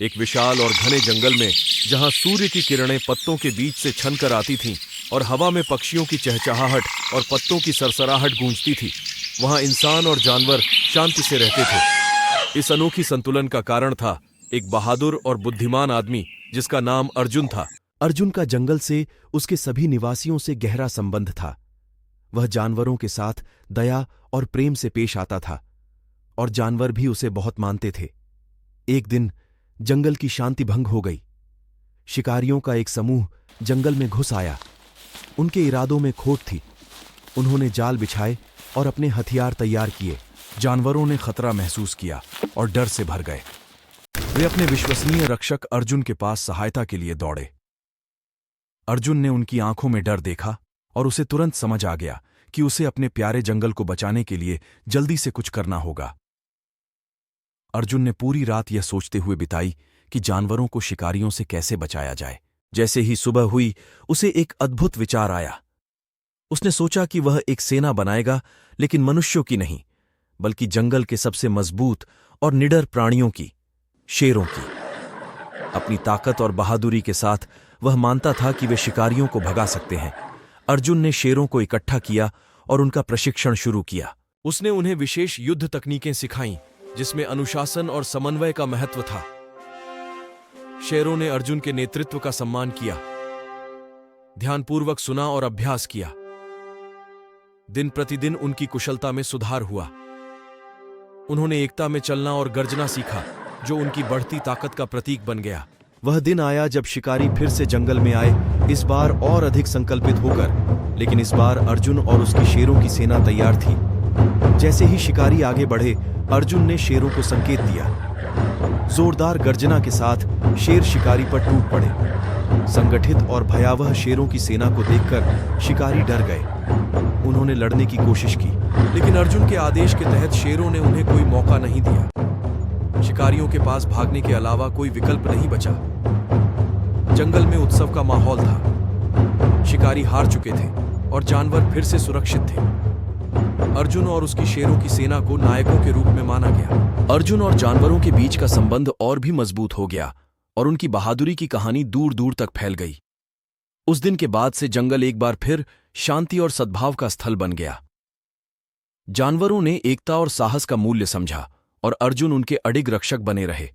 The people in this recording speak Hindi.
एक विशाल और घने जंगल में, जहां सूर्य की किरणें पत्तों के बीच से छनकर आती थीं और हवा में पक्षियों की चहचहाहट और पत्तों की सरसराहट गूंजती थी, वहां इंसान और जानवर शांति से रहते थे। इस अनोखी संतुलन का कारण था एक बहादुर और बुद्धिमान आदमी जिसका नाम अर्जुन था। अर्जुन का जंगल से उसके सभी निवासियों से गहरा संबंध था। वह जानवरों के साथ दया और प्रेम से पेश आता था और जानवर भी उसे बहुत मानते थे। एक दिन जंगल की शांति भंग हो गई। शिकारियों का एक समूह जंगल में घुस आया। उनके इरादों में खोट थी। उन्होंने जाल बिछाए और अपने हथियार तैयार किए। जानवरों ने खतरा महसूस किया और डर से भर गए। वे अपने विश्वसनीय रक्षक अर्जुन के पास सहायता के लिए दौड़े। अर्जुन ने उनकी आंखों में डर देखा और उसे तुरंत समझ आ गया कि उसे अपने प्यारे जंगल को बचाने के लिए जल्दी से कुछ करना होगा। अर्जुन ने पूरी रात यह सोचते हुए बिताई कि जानवरों को शिकारियों से कैसे बचाया जाए। जैसे ही सुबह हुई, उसे एक अद्भुत विचार आया। उसने सोचा कि वह एक सेना बनाएगा, लेकिन मनुष्यों की नहीं, बल्कि जंगल के सबसे मजबूत और निडर प्राणियों की, शेरों की। अपनी ताकत और बहादुरी के साथ वह मानता था कि वे शिकारियों को भगा सकते हैं। अर्जुन ने शेरों को इकट्ठा किया और उनका प्रशिक्षण शुरू किया। उसने उन्हें विशेष युद्ध तकनीकें सिखाईं, जिसमें अनुशासन और समन्वय का महत्व था। शेरों ने अर्जुन के नेतृत्व का सम्मान किया, ध्यानपूर्वक सुना और अभ्यास किया। दिन प्रतिदिन उनकी कुशलता में सुधार हुआ। उन्होंने एकता में चलना और गर्जना सीखा, जो उनकी बढ़ती ताकत का प्रतीक बन गया। वह दिन आया जब शिकारी फिर से जंगल में आए, इस बार और अधिक संकल्पित होकर। लेकिन इस बार अर्जुन और उसकी शेरों की सेना तैयार थी। जैसे ही शिकारी आगे बढ़े, अर्जुन ने शेरों को संकेत दिया। जोरदार गर्जना के साथ शेर शिकारी पर टूट पड़े। संगठित और भयावह शेरों की सेना को देखकर शिकारी डर गए। उन्होंने लड़ने की कोशिश की, लेकिन अर्जुन के आदेश के तहत शेरों ने उन्हें कोई मौका नहीं दिया। शिकारियों के पास भागने के अलावा कोई विकल्प नहीं बचा। जंगल में उत्सव का माहौल था। शिकारी हार चुके थे और जानवर फिर से सुरक्षित थे। अर्जुन और उसकी शेरों की सेना को नायकों के रूप में माना गया। अर्जुन और जानवरों के बीच का संबंध और भी मजबूत हो गया और उनकी बहादुरी की कहानी दूर दूर तक फैल गई। उस दिन के बाद से जंगल एक बार फिर शांति और सद्भाव का स्थल बन गया। जानवरों ने एकता और साहस का मूल्य समझा और अर्जुन उनके अडिग रक्षक बने रहे।